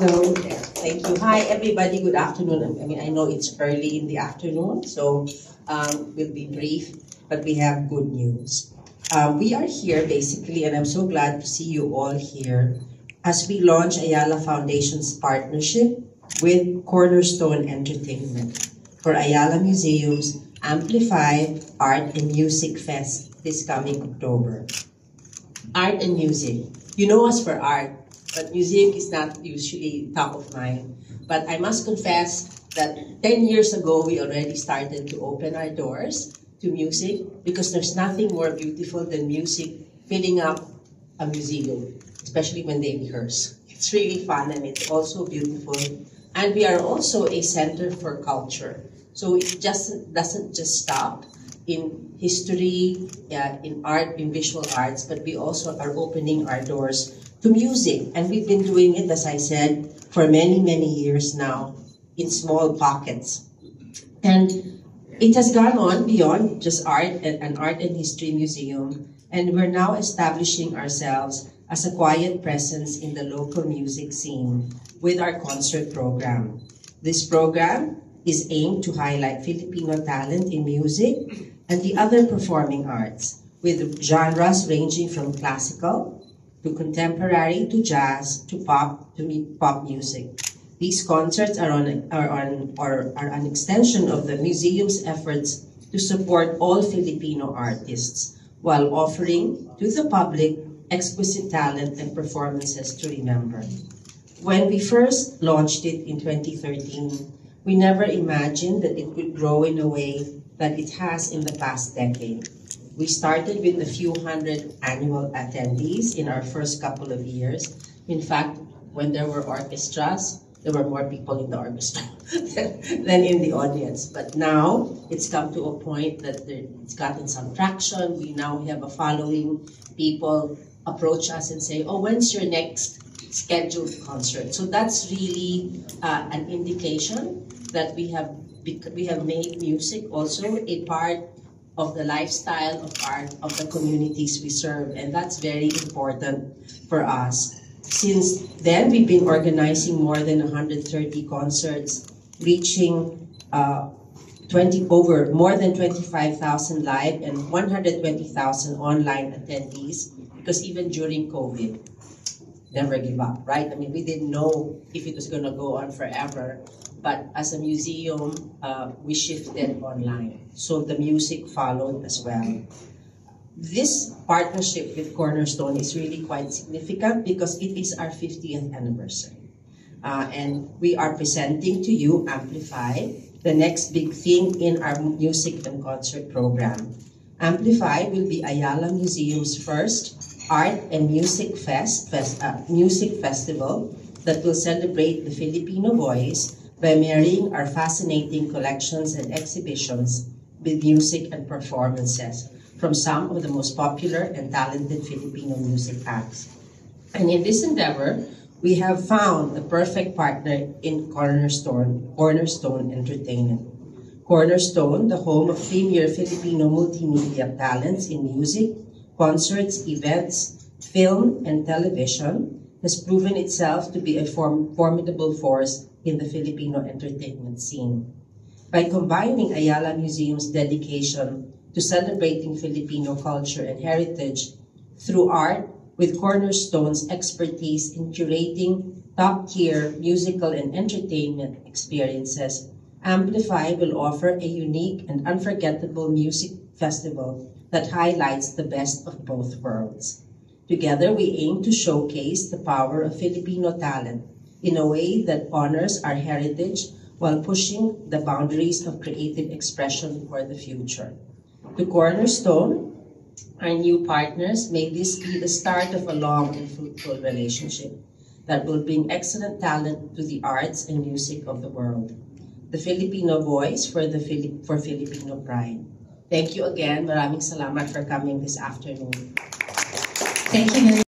So, thank you. Hi, everybody. Good afternoon. I mean, I know it's early in the afternoon, so we'll be brief, but we have good news. We are here basically, and I'm so glad to see you all here as we launch Ayala Foundation's partnership with Cornerstone Entertainment for Ayala Museum's Amplified Art and Music Fest this coming October. Art and music. You know us for art, but music is not usually top of mind. But I must confess that 10 years ago, we already started to open our doors to music because there's nothing more beautiful than music filling up a museum, especially when they rehearse. It's really fun and it's also beautiful. And we are also a center for culture. So it just doesn't just stop in history, in art, in visual arts, but we also are opening our doors to music. And we've been doing it, as I said, for many, many years now in small pockets. And it has gone on beyond just art and an art and history museum. And we're now establishing ourselves as a quiet presence in the local music scene with our concert program. This program is aimed to highlight Filipino talent in music and the other performing arts, with genres ranging from classical to contemporary to jazz to pop music. These concerts are an extension of the museum's efforts to support all Filipino artists while offering to the public exquisite talent and performances to remember. When we first launched it in 2013, we never imagined that it would grow in a way that it has in the past decade. We started with a few hundred annual attendees in our first couple of years. In fact, when there were orchestras, there were more people in the orchestra than in the audience. But now, it's come to a point that it's gotten some traction. We now have a following. People approach us and say, oh, when's your next scheduled concert? So that's really an indication that we have made music also a part of the lifestyle of art of the communities we serve, and that's very important for us. Since then, we've been organizing more than 130 concerts, reaching more than 25,000 live and 120,000 online attendees, because even during COVID, never give up, right? I mean, we didn't know if it was going to go on forever, but as a museum, we shifted online. So the music followed as well. This partnership with Cornerstone is really quite significant because it is our 50th anniversary. And we are presenting to you Amplify, the next big thing in our music and concert program. Amplify will be Ayala Museum's first art and music music festival that will celebrate the Filipino voice by marrying our fascinating collections and exhibitions with music and performances from some of the most popular and talented Filipino music acts. And in this endeavor, we have found the perfect partner in Cornerstone Entertainment. Cornerstone, the home of premier Filipino multimedia talents in music, concerts, events, film, and television, has proven itself to be a formidable force in the Filipino entertainment scene. By combining Ayala Museum's dedication to celebrating Filipino culture and heritage through art with Cornerstone's expertise in curating top-tier musical and entertainment experiences, Amplify will offer a unique and unforgettable music festival that highlights the best of both worlds. Together, we aim to showcase the power of Filipino talent in a way that honors our heritage while pushing the boundaries of creative expression for the future. To Cornerstone, our new partners, may this be the start of a long and fruitful relationship that will bring excellent talent to the arts and music of the world. The Filipino voice for Filipino pride. Thank you again. Maraming salamat for coming this afternoon. Thank you very